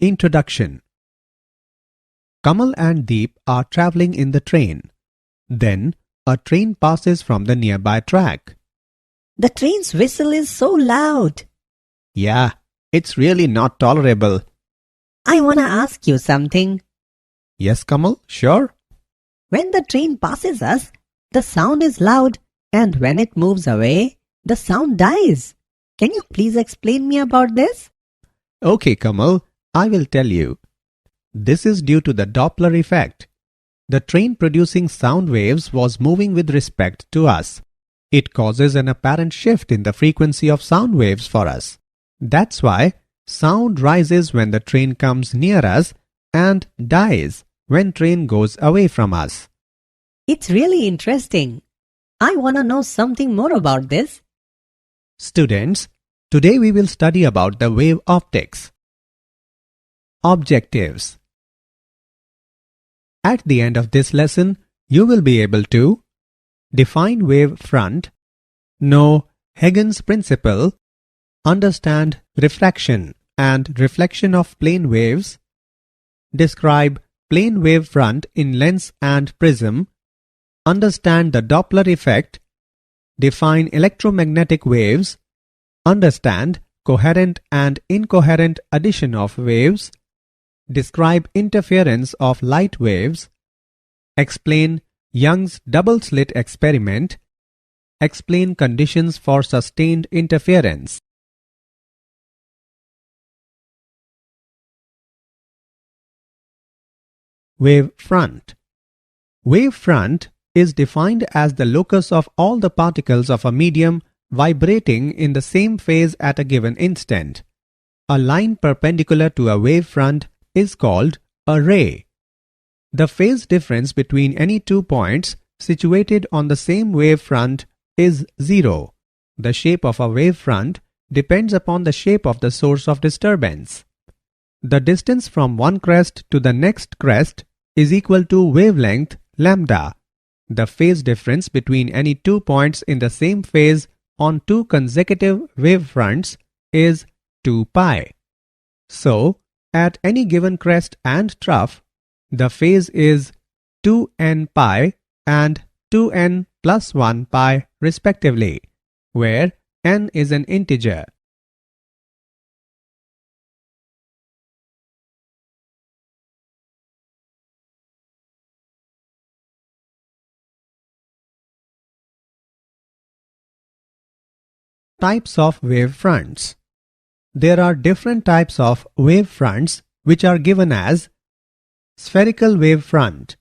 Introduction. Kamal and Deep are traveling in the train. Then, a train passes from the nearby track. The train's whistle is so loud. Yeah, it's really not tolerable. I wanna ask you something. Yes, Kamal, sure. When the train passes us, the sound is loud, and when it moves away, the sound dies. Can you please explain me about this? Okay, Kamal, I will tell you. This is due to the Doppler effect. The train producing sound waves was moving with respect to us. It causes an apparent shift in the frequency of sound waves for us. That's why sound rises when the train comes near us and dies when train goes away from us. It's really interesting. I wanna know something more about this. Students, today we will study about the wave optics. Objectives. At the end of this lesson, you will be able to define wavefront, know Huygens Principle, understand refraction and reflection of plane waves, describe plane wavefront in lens and prism, understand the Doppler effect, define electromagnetic waves, understand coherent and incoherent addition of waves, describe interference of light waves, explain Young's double slit experiment, explain conditions for sustained interference. Wavefront. Wavefront is defined as the locus of all the particles of a medium vibrating in the same phase at a given instant. A line perpendicular to a wavefront is called a ray. The phase difference between any 2 points situated on the same wavefront is zero. The shape of a wavefront depends upon the shape of the source of disturbance. The distance from one crest to the next crest is equal to wavelength lambda. The phase difference between any 2 points in the same phase on 2 consecutive wavefronts is 2 pi. So, at any given crest and trough, the phase is 2n pi and 2n plus 1 pi respectively, where n is an integer. Types of wavefronts. There are different types of wavefronts which are given as spherical wavefront.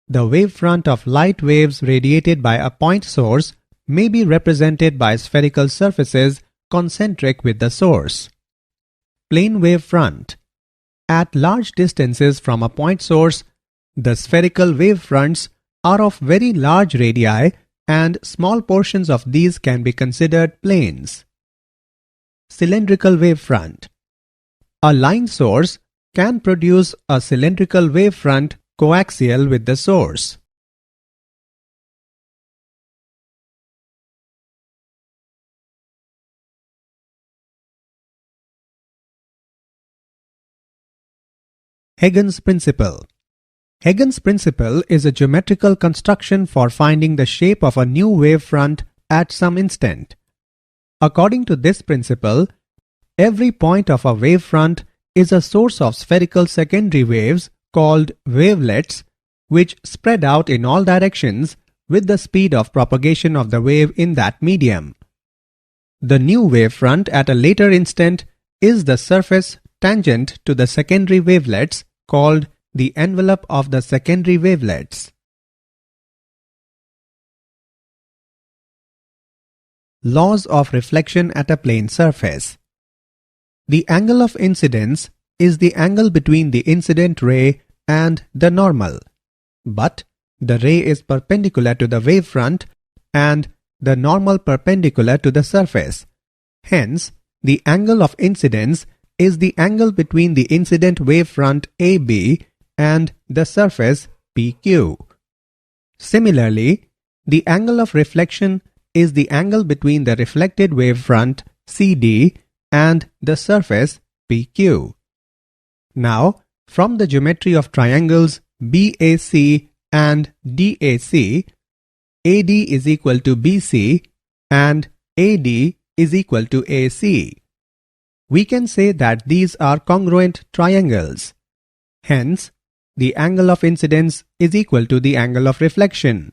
The wavefront of light waves radiated by a point source may be represented by spherical surfaces concentric with the source. Plane wavefront. At large distances from a point source, the spherical wavefronts are of very large radii and small portions of these can be considered planes. Cylindrical wavefront. A line source can produce a cylindrical wavefront coaxial with the source. Huygens Principle. Huygens Principle is a geometrical construction for finding the shape of a new wavefront at some instant. According to this principle, every point of a wavefront is a source of spherical secondary waves called wavelets, which spread out in all directions with the speed of propagation of the wave in that medium. The new wavefront at a later instant is the surface tangent to the secondary wavelets called the envelope of the secondary wavelets. Laws of reflection at a plane surface. The angle of incidence is the angle between the incident ray and the normal, but the ray is perpendicular to the wavefront and the normal perpendicular to the surface. Hence, the angle of incidence is the angle between the incident wavefront AB and the surface PQ. Similarly, the angle of reflection is the angle between the reflected wavefront CD and the surface PQ. Now, from the geometry of triangles BAC and DAC, AD is equal to BC and AD is equal to AC. We can say that these are congruent triangles. Hence, the angle of incidence is equal to the angle of reflection.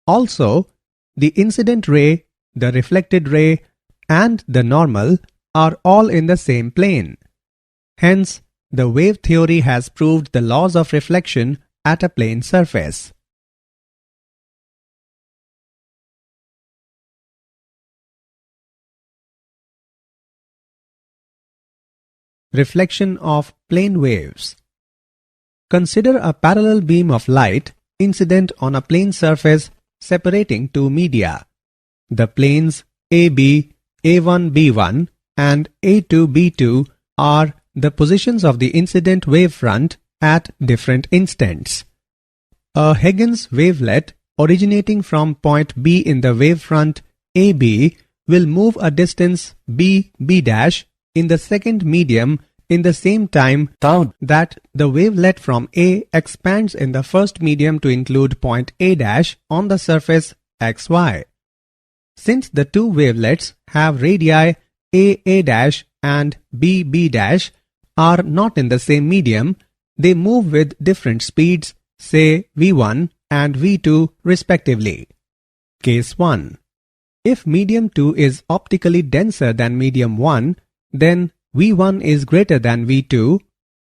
Also, the incident ray, the reflected ray, and the normal are all in the same plane. Hence, the wave theory has proved the laws of reflection at a plane surface. Reflection of plane waves. Consider a parallel beam of light incident on a plane surface separating two media. The planes AB, A1, B1 and A2, B2 are the positions of the incident wavefront at different instants. A Huygens wavelet originating from point B in the wavefront AB will move a distance B, B' in the second medium in the same time that the wavelet from A expands in the first medium to include point A' on the surface XY. Since the two wavelets have radii A' and B are not in the same medium, they move with different speeds, say V1 and V2 respectively. Case 1. If medium 2 is optically denser than medium 1, then V1 is greater than V2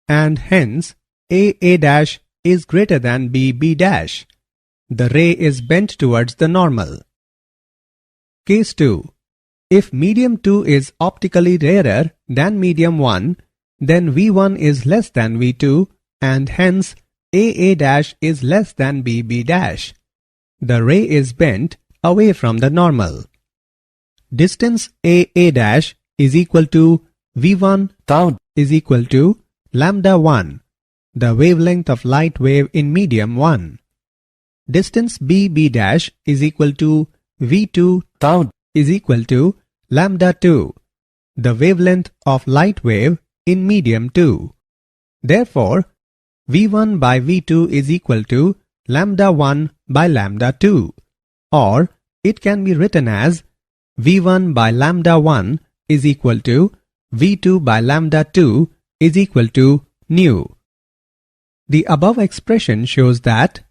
and hence A' is greater than B. The ray is bent towards the normal. Case 2. If medium 2 is optically rarer than medium 1, then V1 is less than V2 and hence A' is less than B. The ray is bent away from the normal. Distance A' is equal to V1 is equal to lambda 1, the wavelength of light wave in medium 1. Distance B is equal to V2 is equal to lambda 2, the wavelength of light wave in medium 2. Therefore, V1 by V2 is equal to lambda 1 by lambda 2, or it can be written as V1 by lambda 1 is equal to V2 by lambda 2 is equal to nu. The above expression shows that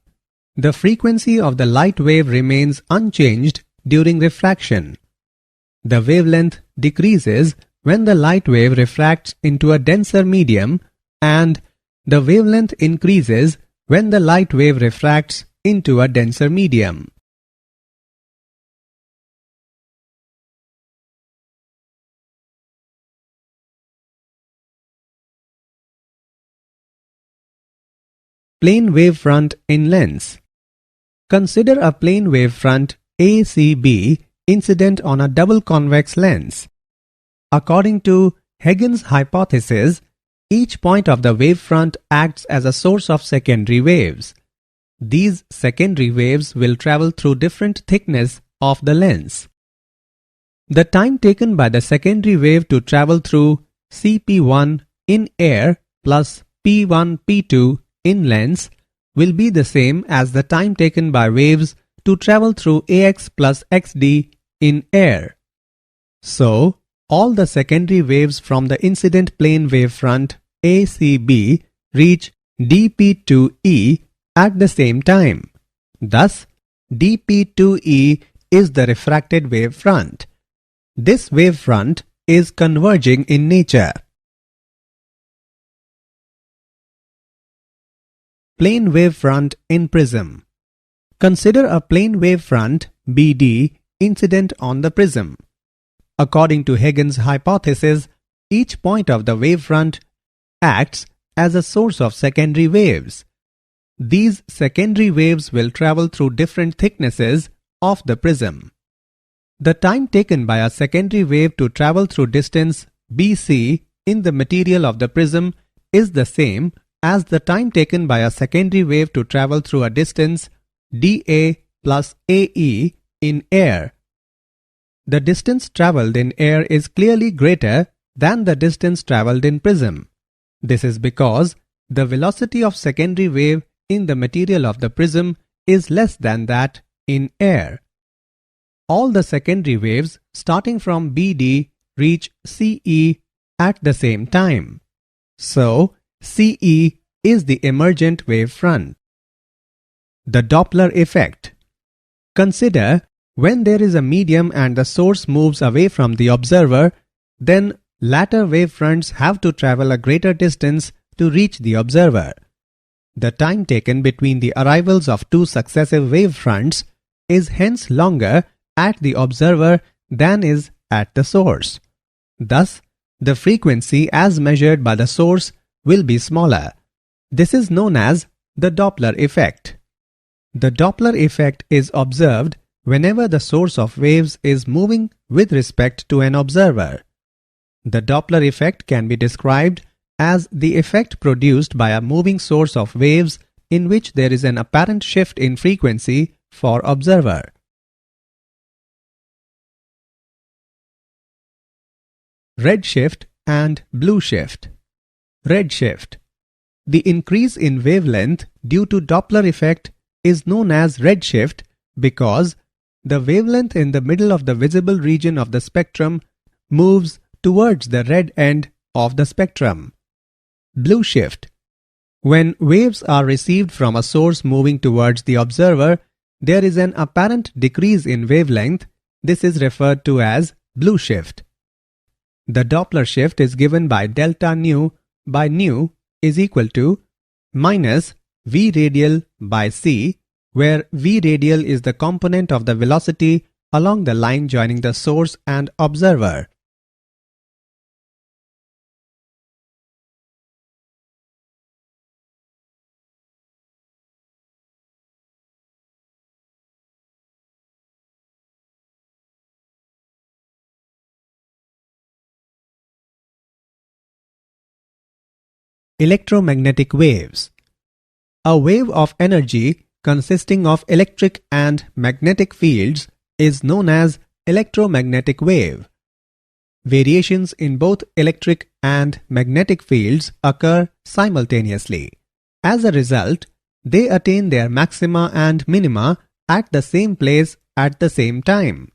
the frequency of the light wave remains unchanged during refraction. The wavelength decreases when the light wave refracts into a denser medium and the wavelength increases when the light wave refracts into a denser medium. Plane wavefront in lens. Consider a plane wavefront ACB incident on a double convex lens. According to Huygens' hypothesis, each point of the wavefront acts as a source of secondary waves. These secondary waves will travel through different thickness of the lens. The time taken by the secondary wave to travel through CP1 in air plus P1, P2 in lens will be the same as the time taken by waves to travel through AX plus XD in air. So, all the secondary waves from the incident plane wavefront ACB reach dP2E at the same time. Thus, dP2E is the refracted wavefront. This wavefront is converging in nature. Plane wavefront in prism. Consider a plane wavefront BD incident on the prism. According to Huygens' hypothesis, each point of the wavefront acts as a source of secondary waves. These secondary waves will travel through different thicknesses of the prism. The time taken by a secondary wave to travel through distance BC in the material of the prism is the same as the time taken by a secondary wave to travel through a distance dA plus AE in air. The distance travelled in air is clearly greater than the distance travelled in prism. This is because the velocity of secondary wave in the material of the prism is less than that in air. All the secondary waves starting from BD reach CE at the same time. So, CE is the emergent wavefront. The Doppler effect. Consider when there is a medium and the source moves away from the observer, then latter wavefronts have to travel a greater distance to reach the observer. The time taken between the arrivals of two successive wavefronts is hence longer at the observer than is at the source. Thus, the frequency as measured by the source will be smaller. This is known as the Doppler effect. The Doppler effect is observed whenever the source of waves is moving with respect to an observer. The Doppler effect can be described as the effect produced by a moving source of waves in which there is an apparent shift in frequency for observer. Redshift and blue shift. Redshift. The increase in wavelength due to Doppler effect is known as redshift because the wavelength in the middle of the visible region of the spectrum moves towards the red end of the spectrum. Blue shift. When waves are received from a source moving towards the observer, there is an apparent decrease in wavelength. This is referred to as blue shift. The Doppler shift is given by delta nu by nu is equal to minus v radial by c, where v radial is the component of the velocity along the line joining the source and observer. Electromagnetic waves. A wave of energy consisting of electric and magnetic fields is known as electromagnetic wave. Variations in both electric and magnetic fields occur simultaneously. As a result, they attain their maxima and minima at the same place at the same time.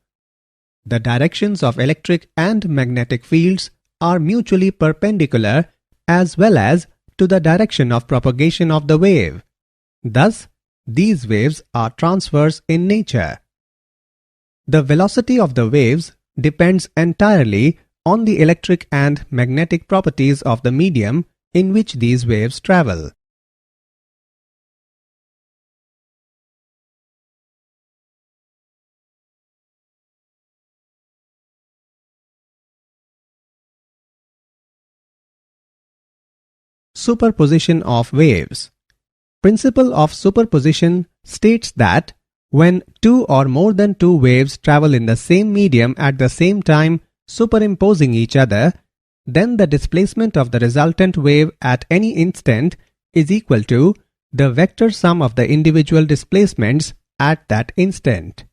The directions of electric and magnetic fields are mutually perpendicular as well as to the direction of propagation of the wave. Thus, these waves are transverse in nature. The velocity of the waves depends entirely on the electric and magnetic properties of the medium in which these waves travel. Superposition of waves. Principle of superposition states that when two or more than two waves travel in the same medium at the same time superimposing each other, then the displacement of the resultant wave at any instant is equal to the vector sum of the individual displacements at that instant.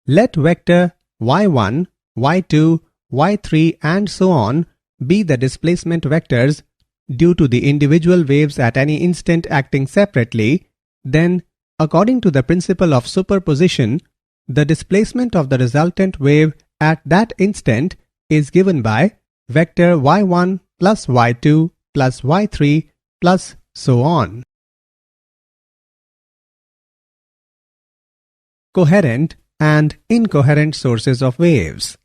Let vector y1, y2, y3 and so on be the displacement vectors due to the individual waves at any instant acting separately, then, according to the principle of superposition, the displacement of the resultant wave at that instant is given by vector y1 plus y2 plus y3 plus so on. Coherent and incoherent sources of waves.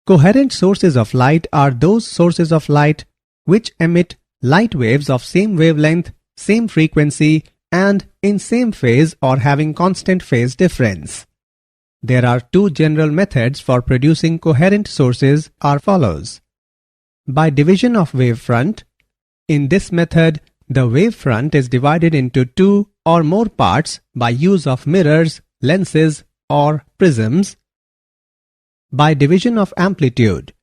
Coherent sources of light are those sources of light which emit light waves of same wavelength, same frequency, and in same phase or having constant phase difference. There are two general methods for producing coherent sources are follows. By division of wavefront. In this method, the wavefront is divided into two or more parts by use of mirrors, lenses, or prisms. By division of amplitude.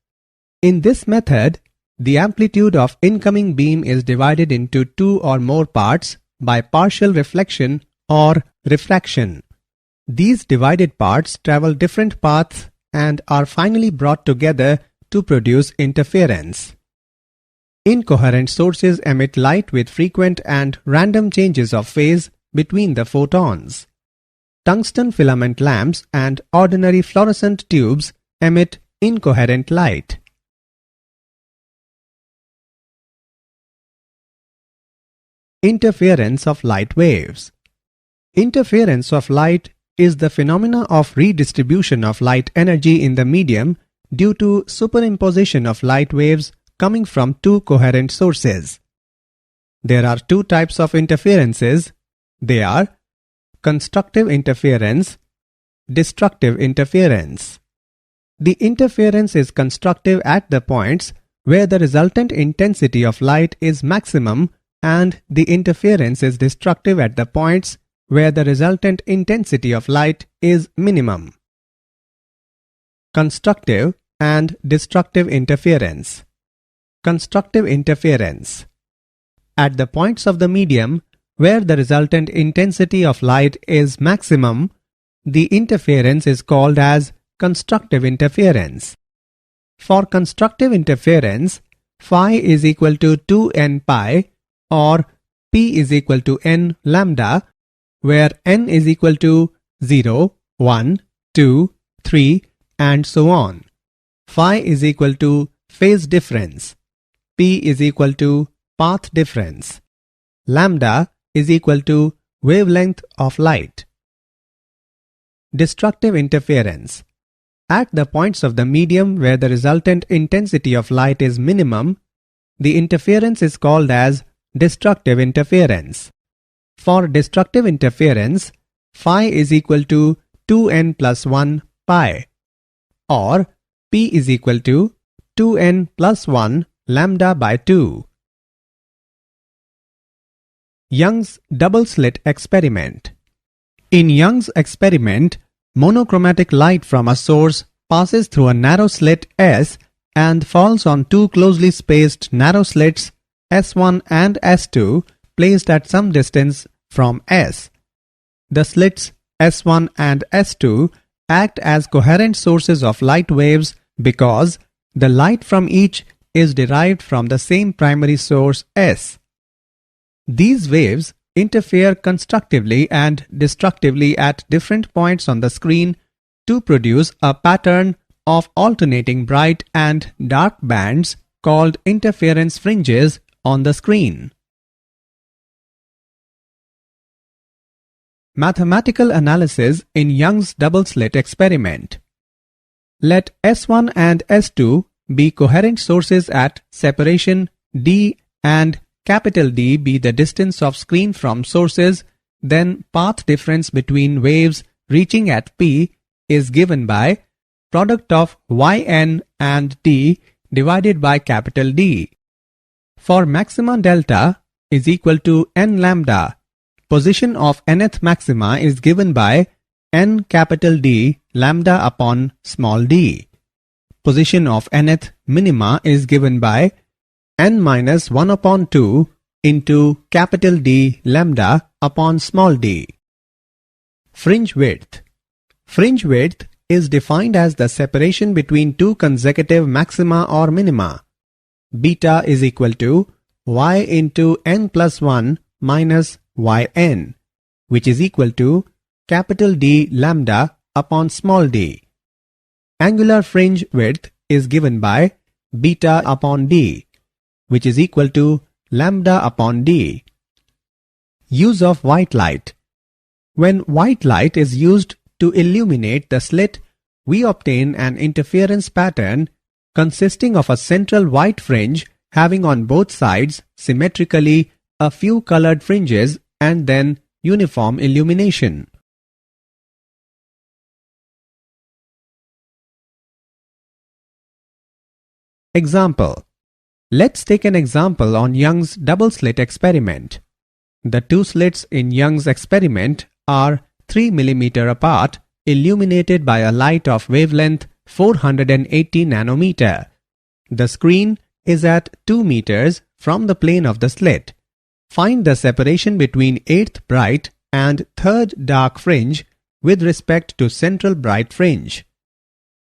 In this method, the amplitude of incoming beam is divided into two or more parts by partial reflection or refraction. These divided parts travel different paths and are finally brought together to produce interference. Incoherent sources emit light with frequent and random changes of phase between the photons. Tungsten filament lamps and ordinary fluorescent tubes emit incoherent light. Interference of light waves. Interference of light is the phenomena of redistribution of light energy in the medium due to superimposition of light waves coming from two coherent sources. There are two types of interferences. They are constructive interference, destructive interference. The interference is constructive at the points where the resultant intensity of light is maximum, and the interference is destructive at the points where the resultant intensity of light is minimum. Constructive and destructive interference. Constructive interference. At the points of the medium where the resultant intensity of light is maximum, the interference is called as constructive interference. For constructive interference, phi is equal to 2n pi or p is equal to n lambda, where n is equal to 0, 1, 2, 3 and so on. Phi is equal to phase difference. P is equal to path difference. Lambda is equal to wavelength of light. Destructive interference. At the points of the medium where the resultant intensity of light is minimum, the interference is called as destructive interference. For destructive interference, phi is equal to 2n plus 1 pi or p is equal to 2n plus 1 lambda by 2. Young's double-slit experiment. In Young's experiment, monochromatic light from a source passes through a narrow slit S and falls on two closely spaced narrow slits S1 and S2 placed at some distance from S. The slits S1 and S2 act as coherent sources of light waves because the light from each is derived from the same primary source S. These waves interfere constructively and destructively at different points on the screen to produce a pattern of alternating bright and dark bands called interference fringes on the screen. Mathematical analysis in Young's double-slit experiment. Let S1 and S2 be coherent sources at separation d and capital D be the distance of screen from sources, then path difference between waves reaching at P is given by product of yn and d divided by capital D. For maxima delta is equal to n lambda, position of nth maxima is given by n capital D lambda upon small d. Position of nth minima is given by n minus 1 upon 2 into capital D lambda upon small d. Fringe width. Fringe width is defined as the separation between two consecutive maxima or minima. Beta is equal to y into n plus 1 minus yn, which is equal to capital D lambda upon small d. Angular fringe width is given by beta upon d, which is equal to lambda upon d. Use of white light. When white light is used to illuminate the slit, we obtain an interference pattern consisting of a central white fringe having on both sides symmetrically a few colored fringes and then uniform illumination. Example. Let's take an example on Young's double-slit experiment. The two slits in Young's experiment are 3 mm apart, illuminated by a light of wavelength 480 nanometer. The screen is at 2 meters from the plane of the slit. Find the separation between 8th bright and 3rd dark fringe with respect to central bright fringe.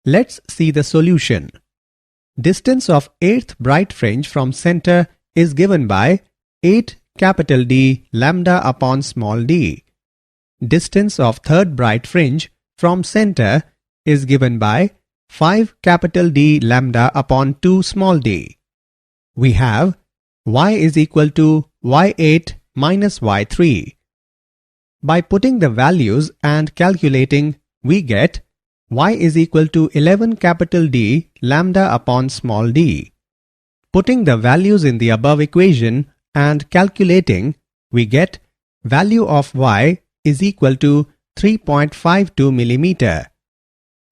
Let's see the solution. Distance of 8th bright fringe from center is given by 8 capital D lambda upon small d. Distance of 3rd bright fringe from center is given by 5 capital D lambda upon 2 small d. We have y is equal to y8 minus y3. By putting the values and calculating, we get y is equal to 11 capital D lambda upon small d. Putting the values in the above equation and calculating, we get value of y is equal to 3.52 millimeter.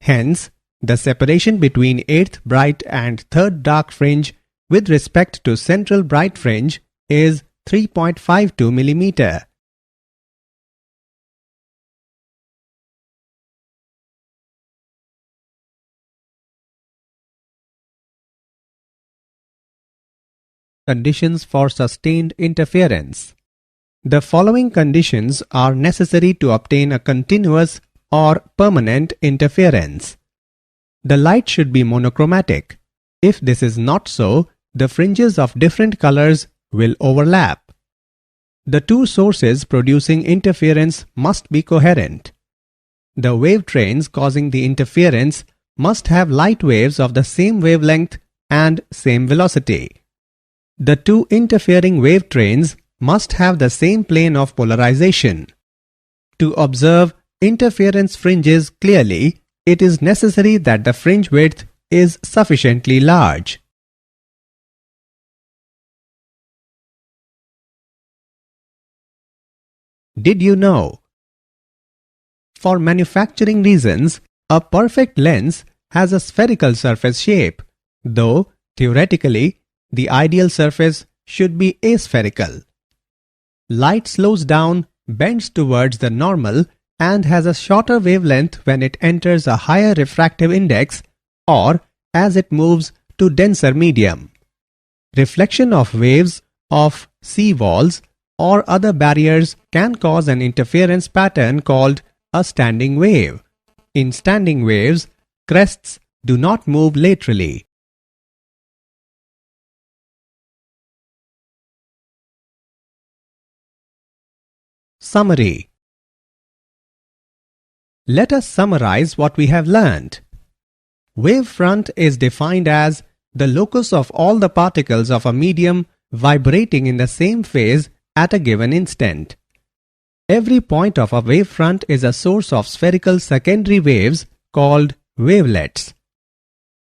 Hence, the separation between 8th bright and 3rd dark fringe with respect to central bright fringe is 3.52 millimeter. Conditions for sustained interference. The following conditions are necessary to obtain a continuous or permanent interference. The light should be monochromatic. If this is not so, the fringes of different colors will overlap. The two sources producing interference must be coherent. The wave trains causing the interference must have light waves of the same wavelength and same velocity. The two interfering wave trains must have the same plane of polarization. To observe interference fringes clearly, it is necessary that the fringe width is sufficiently large. Did you know? For manufacturing reasons, a perfect lens has a spherical surface shape, though theoretically the ideal surface should be aspherical. Light slows down, bends towards the normal, and has a shorter wavelength when it enters a higher refractive index or as it moves to denser medium. Reflection of waves of sea walls or other barriers can cause an interference pattern called a standing wave. In standing waves, crests do not move laterally. Summary. Let us summarize what we have learned. Wavefront is defined as the locus of all the particles of a medium vibrating in the same phase at a given instant. Every point of a wavefront is a source of spherical secondary waves called wavelets.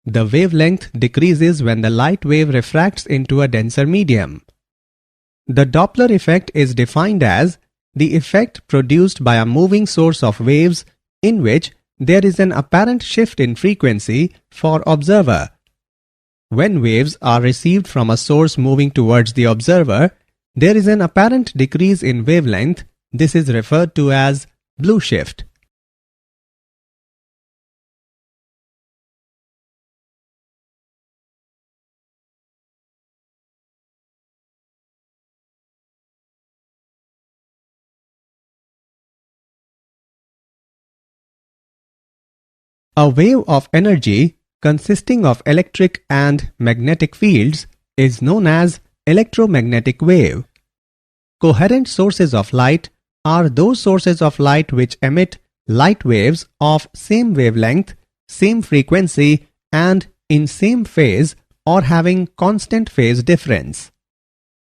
The wavelength decreases when the light wave refracts into a denser medium. The Doppler effect is defined as the effect produced by a moving source of waves in which there is an apparent shift in frequency for observer. When waves are received from a source moving towards the observer, there is an apparent decrease in wavelength. This is referred to as blue shift. A wave of energy consisting of electric and magnetic fields is known as electromagnetic wave. Coherent sources of light are those sources of light which emit light waves of same wavelength, same frequency, and in same phase or having constant phase difference.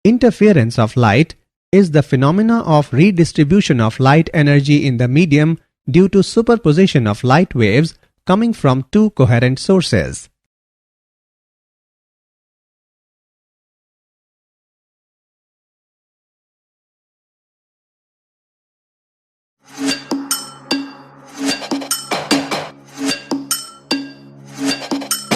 Interference of light is the phenomena of redistribution of light energy in the medium due to superposition of light waves coming from two coherent sources.